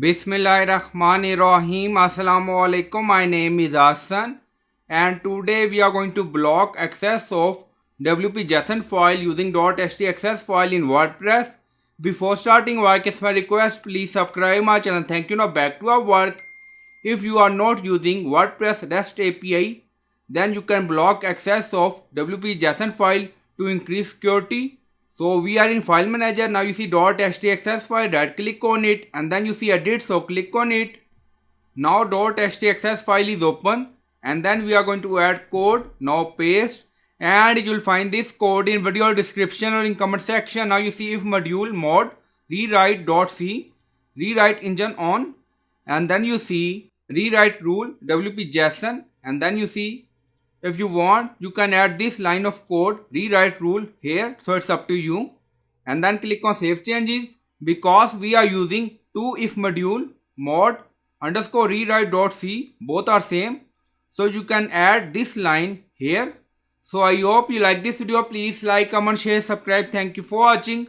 Bismillahirrahmanirrahim. Assalamu alaikum. My name is Hassan and today we are going to block access of wp-json file using .htaccess file in WordPress. Before starting work, it's my request, please subscribe my channel. Thank you. Now back to our work. If you are not using WordPress REST API, then you can block access of wp-json file to increase security. So we are in file manager. Now you see .htaccess file, right click on it and then you see edit, so click on it. Now .htaccess file is open and then we are going to add code. Now paste and you will find this code in video description or in comment section. Now you see if module mod rewrite.c rewrite engine on and then you see RewriteRule wp-json and then you see if you want, you can add this line of code RewriteRule here, so it's up to you. And then click on save changes. Because we are using two if module mod underscore rewrite.c, both are same, so you can add this line here. So I hope you like this video. Please like, comment, share, subscribe. Thank you for watching.